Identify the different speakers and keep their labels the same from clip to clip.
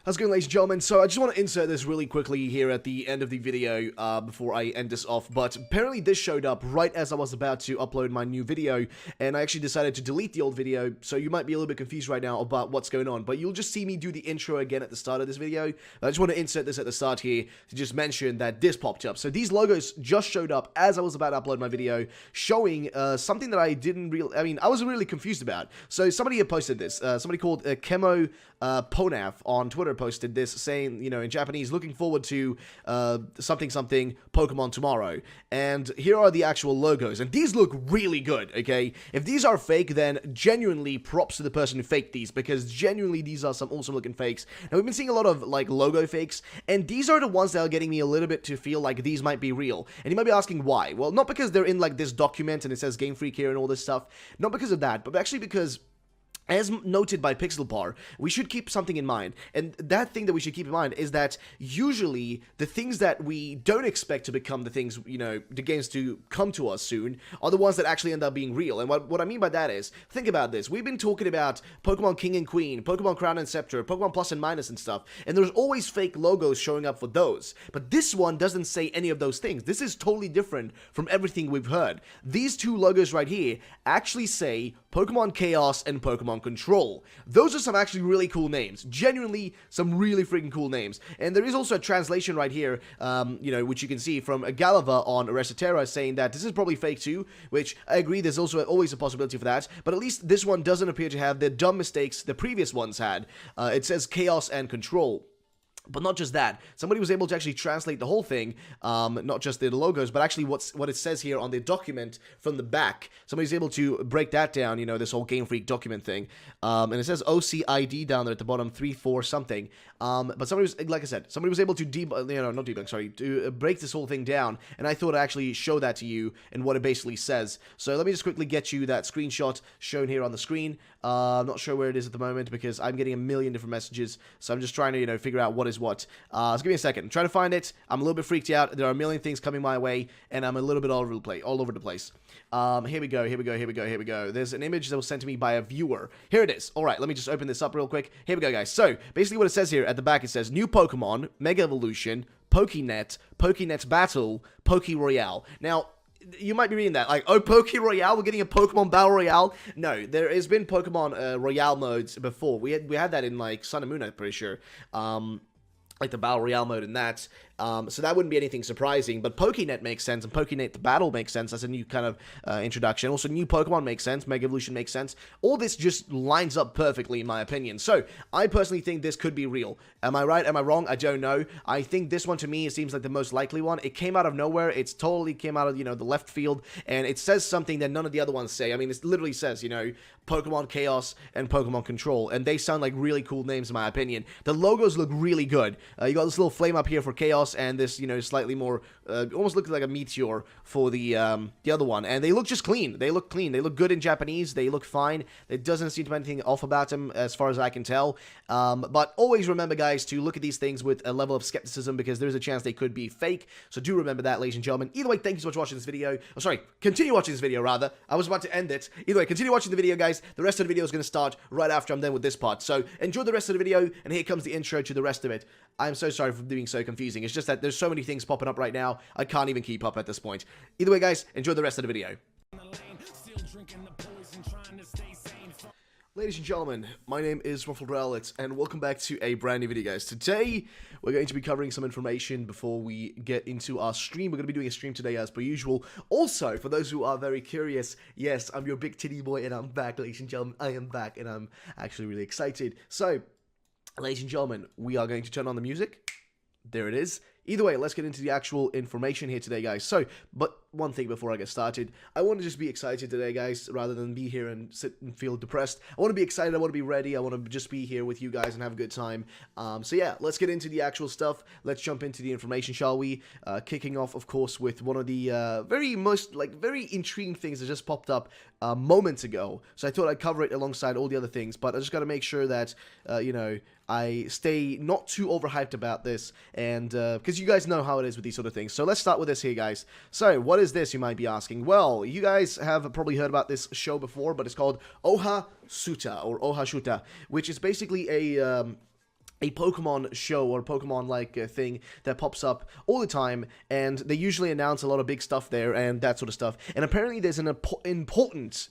Speaker 1: How's it going, ladies and gentlemen? So I just want to insert this really quickly here at the end of the video before I end this off, but apparently this showed up right as I was about to upload my new video, and I actually decided to delete the old video, so you might be a little bit confused right now about what's going on, but you'll just see me do the intro again at the start of this video. I just want to insert this at the start here to just mention that this popped up. So these logos just showed up as I was about to upload my video, showing something that I I wasn't really confused about. So somebody had posted this, somebody called Kemo Ponaf on Twitter posted this saying, in Japanese, looking forward to something Pokemon tomorrow. And here are the actual logos, and these look really good, okay? If these are fake, then genuinely props to the person who faked these, because genuinely these are some awesome looking fakes. Now we've been seeing a lot of like logo fakes, and these are the ones that are getting me a little bit to feel like these might be real. And you might be asking why. Well, not because they're in like this document and it says Game Freak here and all this stuff, not because of that, but actually because, as noted by Pixelpar, we should keep something in mind, and that thing that we should keep in mind is that usually the things that we don't expect to become the things, the games to come to us soon, are the ones that actually end up being real. And what I mean by that is, think about this, we've been talking about Pokemon King and Queen, Pokemon Crown and Scepter, Pokemon Plus and Minus and stuff, and there's always fake logos showing up for those, but this one doesn't say any of those things. This is totally different from everything we've heard. These two logos right here actually say Pokemon Chaos and Pokemon Control. Those are some actually really cool names. Genuinely, some really freaking cool names. And there is also a translation right here, which you can see from Galava on Recetera saying that this is probably fake too, which I agree, there's also always a possibility for that, but at least this one doesn't appear to have the dumb mistakes the previous ones had. It says Chaos and Control. But not just that, somebody was able to actually translate the whole thing, not just the logos, but actually what it says here on the document from the back. Somebody's able to break that down, this whole Game Freak document thing. And it says OCID down there at the bottom, 34 something. But somebody was, like I said, somebody was able to to break this whole thing down, and I thought I'd actually show that to you and what it basically says. So let me just quickly get you that screenshot shown here on the screen. I'm not sure where it is at the moment because I'm getting a million different messages, so I'm just trying to, figure out what is what. So give me a second. I'm trying to find it. I'm a little bit freaked out. There are a million things coming my way, and I'm a little bit all over the place. Here we go. There's an image that was sent to me by a viewer. Here it is. Alright, let me just open this up real quick. Here we go, guys. So, basically what it says here at the back, it says, New Pokemon, Mega Evolution, PokéNet, PokéNet Battle, Poke Royale. Now, you might be reading that, like, oh, Poke Royale, we're getting a Pokemon Battle Royale? No, there has been Pokemon Royale modes before. We had that in, like, Sun and Moon, I'm pretty sure. Like the Battle Royale mode and that. So that wouldn't be anything surprising, but PokéNet makes sense, and PokéNet the Battle makes sense as a new kind of introduction. Also, new Pokemon makes sense, Mega Evolution makes sense. All this just lines up perfectly, in my opinion. So, I personally think this could be real. Am I right? Am I wrong? I don't know. I think this one, to me, it seems like the most likely one. It came out of nowhere. It's totally came out of, the left field, and it says something that none of the other ones say. I mean, it literally says, Pokemon Chaos and Pokemon Control, and they sound like really cool names, in my opinion. The logos look really good. You got this little flame up here for Chaos, and this, slightly more, almost looks like a meteor for the other one. And they look just clean. They look clean. They look good in Japanese. They look fine. There doesn't seem to be anything off about them, as far as I can tell. But always remember, guys, to look at these things with a level of skepticism, because there's a chance they could be fake. So do remember that, ladies and gentlemen. Either way, thank you so much for watching this video. Oh, sorry, continue watching this video, rather. I was about to end it. Either way, continue watching the video, guys. The rest of the video is going to start right after I'm done with this part. So enjoy the rest of the video, and here comes the intro to the rest of it. I'm so sorry for being so confusing. It's just that there's so many things popping up right now, I can't even keep up at this point. Either way, guys, enjoy the rest of the video. Ladies and gentlemen, my name is RuffledRowlit, and welcome back to a brand new video, guys. Today, we're going to be covering some information before we get into our stream. We're going to be doing a stream today, as per usual. Also, for those who are very curious, yes, I'm your big titty boy, and I'm back, ladies and gentlemen. I am back, and I'm actually really excited. So, ladies and gentlemen, we are going to turn on the music. There it is. Either way, let's get into the actual information here today, guys. So, but one thing before I get started, I want to just be excited today, guys, rather than be here and sit and feel depressed. I want to be excited, I want to be ready, I want to just be here with you guys and have a good time. So yeah, let's get into the actual stuff. Let's jump into the information, shall we? Kicking off, of course, with one of the very intriguing things that just popped up moments ago. So I thought I'd cover it alongside all the other things, but I just got to make sure that, I stay not too overhyped about this, and because you guys know how it is with these sort of things. So let's start with this here, guys. So what is this, you might be asking? Well, you guys have probably heard about this show before, but it's called Oha Suta, or Oha Shuta, which is basically a a Pokemon show or Pokemon-like thing that pops up all the time, and they usually announce a lot of big stuff there and that sort of stuff. And apparently there's an important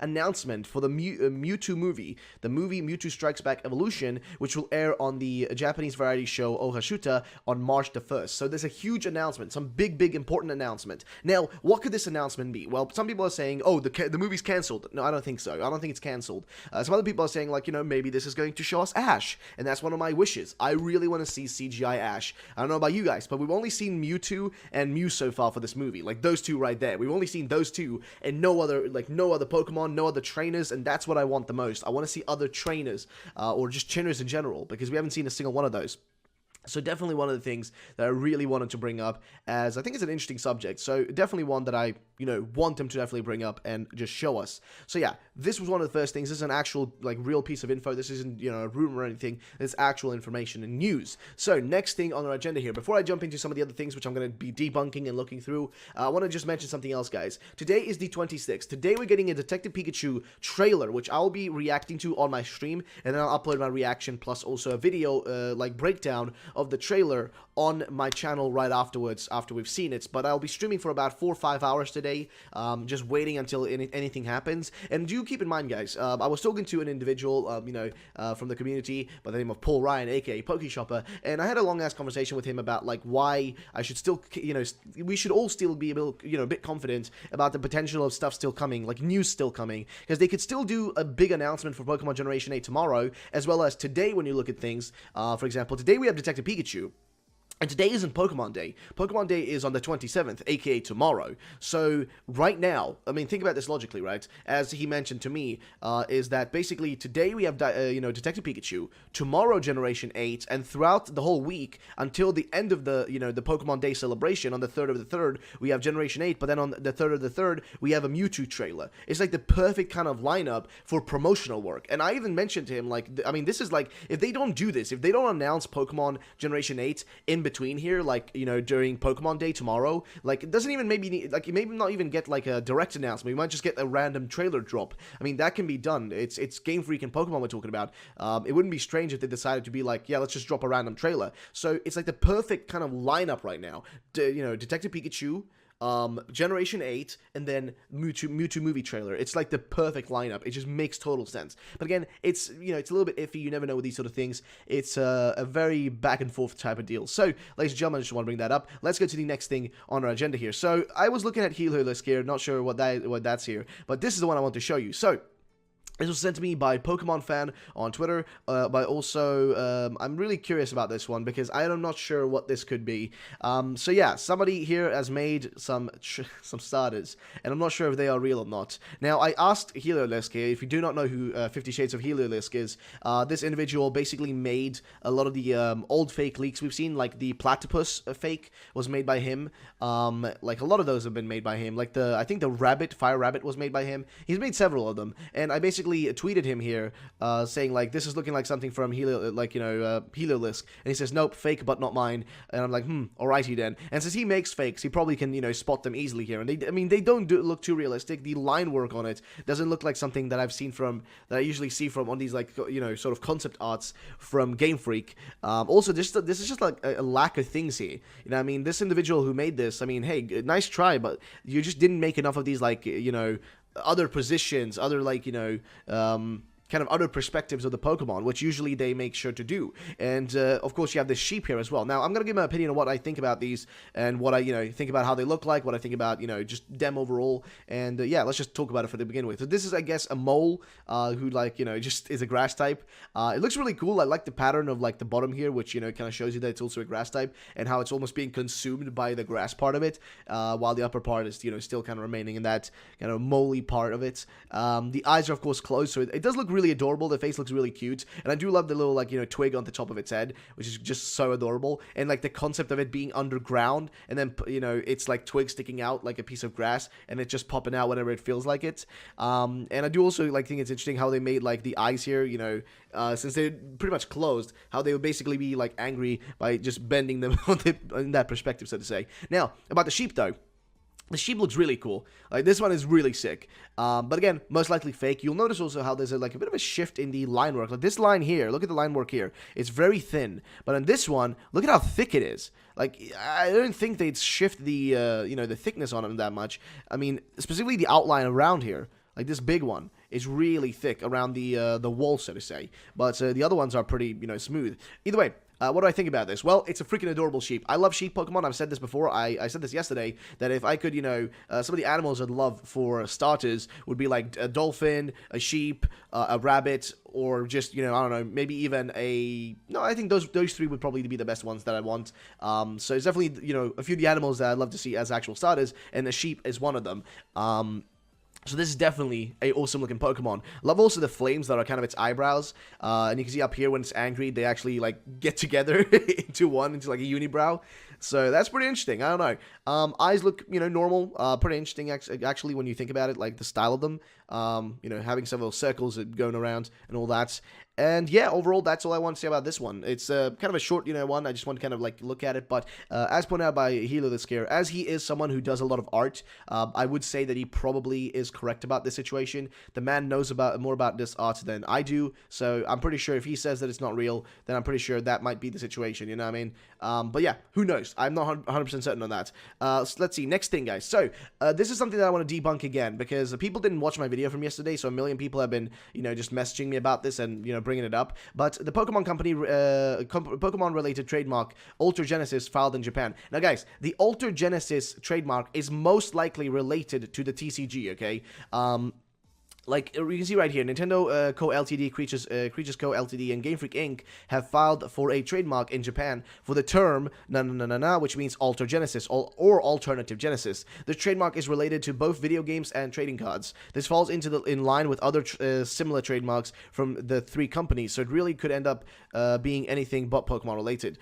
Speaker 1: announcement for the Mewtwo movie, the movie Mewtwo Strikes Back Evolution, which will air on the Japanese variety show Ohashuta on March the 1st. So there's a huge announcement, some big important announcement. Now, what could this announcement be? Well, some people are saying, oh, the movie's cancelled. No, I don't think so. I don't think it's cancelled. Some other people are saying, like, maybe this is going to show us Ash. And that's one of my wishes. I really want to see CGI Ash. I don't know about you guys, but we've only seen Mewtwo and Mew so far for this movie. Like, those two right there. We've only seen those two and no other Pokemon, no other trainers, and that's what I want the most. I want to see other trainers, or just trainers in general, because we haven't seen a single one of those. So definitely one of the things that I really wanted to bring up, as I think it's an interesting subject. So definitely one that I, want them to definitely bring up and just show us. So yeah, this was one of the first things. This is an actual, real piece of info. This isn't, a rumor or anything. It's actual information and news. So next thing on our agenda here, before I jump into some of the other things which I'm going to be debunking and looking through, I want to just mention something else, guys. Today is the 26th. Today we're getting a Detective Pikachu trailer, which I'll be reacting to on my stream, and then I'll upload my reaction plus also a video, breakdown of the trailer on my channel right afterwards, after we've seen it. But I'll be streaming for about 4 or 5 hours today, just waiting until anything happens. And do keep in mind, guys, I was talking to an individual, from the community by the name of Paul Ryan, aka PokeShopper, and I had a long-ass conversation with him about, why I should still, we should all still be able, a bit confident about the potential of stuff still coming, news still coming, because they could still do a big announcement for Pokemon Generation 8 tomorrow, as well as today when you look at things. For example, today we have Detective Pikachu. And today isn't Pokemon Day. Pokemon Day is on the 27th, aka tomorrow. So, right now, I mean, think about this logically, right? As he mentioned to me, is that basically today we have, Detective Pikachu, tomorrow Generation 8, and throughout the whole week, until the end of the, the Pokemon Day celebration on the 3rd of the 3rd, we have Generation 8, but then on the 3rd of the 3rd, we have a Mewtwo trailer. It's like the perfect kind of lineup for promotional work. And I even mentioned to him, this is if they don't do this, if they don't announce Pokemon Generation 8 in between here, during Pokemon Day tomorrow, it doesn't even maybe not even get a direct announcement. We might just get a random trailer drop. I mean, that can be done. It's Game Freak and Pokemon we're talking about. It wouldn't be strange if they decided to be yeah, let's just drop a random trailer. So it's the perfect kind of lineup right now. Detective Pikachu, Generation 8, and then Mewtwo movie trailer. It's the perfect lineup. It just makes total sense. But again, it's, it's a little bit iffy. You never know with these sort of things. It's a very back and forth type of deal. So, ladies and gentlemen, I just want to bring that up. Let's go to the next thing on our agenda here. So, I was looking at Heliolisk here, not sure what that's here, but this is the one I want to show you. So, this was sent to me by Pokemon Fan on Twitter, but also, I'm really curious about this one, because I am not sure what this could be. So yeah, somebody here has made some starters, and I'm not sure if they are real or not. Now, I asked Heliolisk here, if you do not know who 50 Shades of Heliolisk is, this individual basically made a lot of the old fake leaks we've seen, the Platypus fake was made by him. A lot of those have been made by him. I think the Fire Rabbit was made by him. He's made several of them, and I basically tweeted him here, saying this is looking like something from Heliolisk, and he says, nope, fake but not mine, and I'm like, alrighty then. And since he makes fakes, he probably can, spot them easily here, and they don't look too realistic. The line work on it doesn't look like something that I usually see from on these, sort of concept arts from Game Freak. Also, this is just a lack of things here. This individual who made this, hey, nice try, but you just didn't make enough of these, other positions, other kind of other perspectives of the Pokemon, which usually they make sure to do. And, of course, you have this sheep here as well. Now, I'm going to give my opinion on what I think about these, and what I, think about how they look like, what I think about, just them overall. And, yeah, let's just talk about it for the begin with. So this is, I guess, a mole, who, just is a grass type. It looks really cool. I like the pattern of, the bottom here, which, kind of shows you that it's also a grass type, and how it's almost being consumed by the grass part of it, while the upper part is, still kind of remaining in that kind of moley part of it. The eyes are, of course, closed, so it does look really adorable. The face looks really cute, and I do love the little twig on the top of its head, which is just so adorable. And the concept of it being underground, and then it's twig sticking out like a piece of grass, and it's just popping out whenever it feels like it. And I do also think it's interesting how they made the eyes here, since they're pretty much closed, how they would basically be angry by just bending them in that perspective, so to say. Now, about the sheep though. The sheep looks really cool. Like, this one is really sick. But again, most likely fake. You'll notice also how there's like a bit of a shift in the line work. Like this line here, look at the line work here. It's very thin. But on this one, look at how thick it is. Like, I don't think they'd shift the, the thickness on them that much. I mean, specifically the outline around here. Like this big one is really thick around the wall, so to say. But the other ones are pretty, smooth. Either way, what do I think about this? Well, it's a freaking adorable sheep. I love sheep Pokemon. I've said this before. I said this yesterday, that if I could, some of the animals I'd love for starters would be like a dolphin, a sheep, a rabbit, or just, I don't know, maybe even I think those three would probably be the best ones that I want. So it's definitely, a few of the animals that I'd love to see as actual starters, and the sheep is one of them. So this is definitely a awesome looking Pokemon. Love also the flames that are kind of its eyebrows. And you can see up here when it's angry, they actually like get together into like a unibrow. So that's pretty interesting. I don't know. Eyes look, normal. Pretty interesting actually when you think about it, like the style of them. Having several circles going around and all that. And yeah, overall, that's all I want to say about this one. It's kind of a short, one. I just want to kind of like look at it. But as pointed out by Hilo the Scare, as he is someone who does a lot of art, I would say that he probably is correct about this situation. The man knows more about this art than I do. So I'm pretty sure if he says that it's not real, then I'm pretty sure that might be the situation. You know what I mean? But yeah, who knows? I'm not 100% certain on that. So let's see. Next thing, guys. So this is something that I want to debunk again because people didn't watch my video from yesterday. So a million people have been, just messaging me about this and, bringing it up. But the Pokemon company, Pokemon-related trademark, Alter Genesis, filed in Japan. Now, guys, the Alter Genesis trademark is most likely related to the TCG, okay? Like, you can see right here, Nintendo Co. Ltd., Creatures Co. Ltd., and Game Freak Inc. have filed for a trademark in Japan for the term na, which means Alter Genesis or Alternative Genesis. The trademark is related to both video games and trading cards. This falls in line with other similar trademarks from the three companies, so it really could end up being anything but Pokemon related.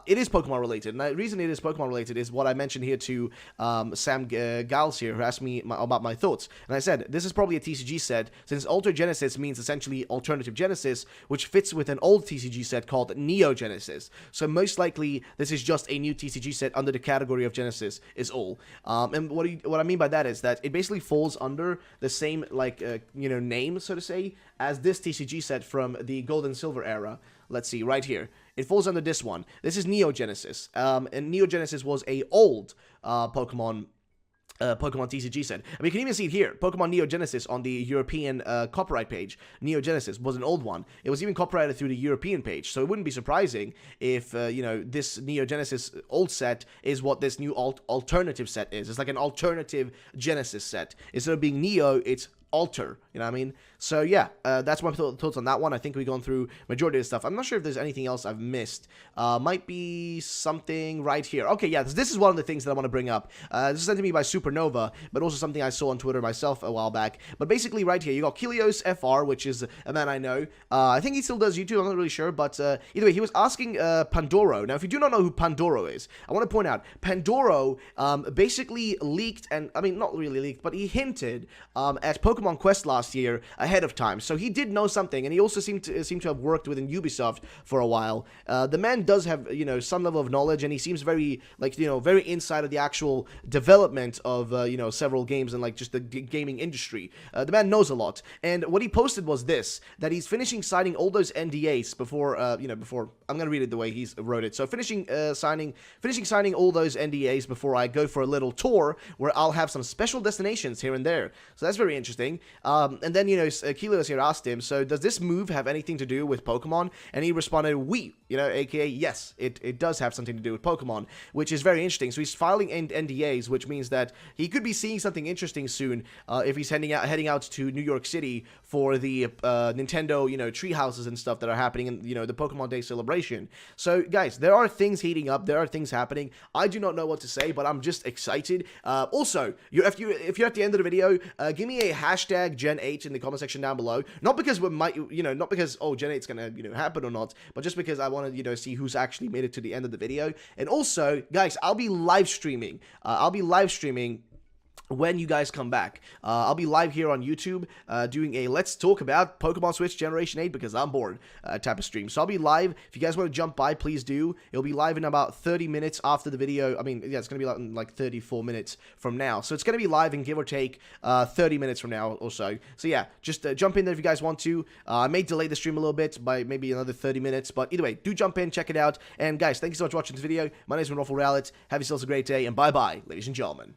Speaker 1: It is Pokemon related, and the reason it is Pokemon related is what I mentioned here to Sam Gals here, who asked me about my thoughts. And I said, this is probably a TCG set, since Alter Genesis means essentially Alternative Genesis, which fits with an old TCG set called Neo Genesis. So most likely, this is just a new TCG set under the category of Genesis, is all. And what I mean by that is that it basically falls under the same, like, name, so to say, as this TCG set from the Gold and Silver era. Let's see, right here. It falls under this one. This is Neo Genesis. And Neo Genesis was a old Pokemon TCG set. I mean, you can even see it here. Pokemon Neo Genesis on the European copyright page. Neo Genesis was an old one. It was even copyrighted through the European page. So it wouldn't be surprising if, this Neo Genesis old set is what this new alternative set is. It's like an alternative Genesis set. Instead of being Neo, it's Alter, you know what I mean? So yeah, that's my thoughts on that one. I think we've gone through majority of the stuff. I'm not sure if there's anything else I've missed. Might be something right here. Okay, yeah, this is one of the things that I want to bring up. This is sent to me by Supernova, but also something I saw on Twitter myself a while back. But basically right here, you got Kilios FR, which is a man I know. I think he still does YouTube, I'm not really sure, but either way, he was asking Pandoro. Now, if you do not know who Pandoro is, I want to point out, Pandoro basically leaked, and I mean, not really leaked, but he hinted at Pokemon Quest last year ahead of time. So he did know something, and he also seemed to have worked within Ubisoft for a while. The man does have, some level of knowledge, and he seems very, very inside of the actual development of, several games and, just the gaming industry. The man knows a lot. And what he posted was this, that he's finishing signing all those NDAs before, before, I'm going to read it the way he's wrote it. So finishing signing all those NDAs before I go for a little tour where I'll have some special destinations here and there. So that's very interesting. And then, Kilios here asked him, so does this move have anything to do with Pokemon? And he responded, aka yes, it does have something to do with Pokemon, which is very interesting. So he's filing NDAs, which means that he could be seeing something interesting soon if he's heading out to New York City for the Nintendo, tree houses and stuff that are happening in, the Pokemon Day celebration. So, guys, there are things heating up. There are things happening. I do not know what to say, but I'm just excited. Also, if you're at the end of the video, give me a hashtag Gen 8 in the comment section down below. Not because we might, not because, oh, Gen 8's gonna, happen or not, but just because I want to, see who's actually made it to the end of the video. And also, guys, I'll be live streaming. when you guys come back. I'll be live here on YouTube doing a let's talk about Pokemon Switch Generation 8 because I'm bored type of stream. So I'll be live. If you guys want to jump by, please do. It'll be live in about 30 minutes after the video. I mean, yeah, it's going to be like 34 minutes from now. So it's going to be live in give or take 30 minutes from now or so. So yeah, just jump in there if you guys want to. I may delay the stream a little bit by maybe another 30 minutes. But either way, do jump in, check it out. And guys, thank you so much for watching this video. My name is RuffledRowlit. Have yourselves a great day. And bye-bye, ladies and gentlemen.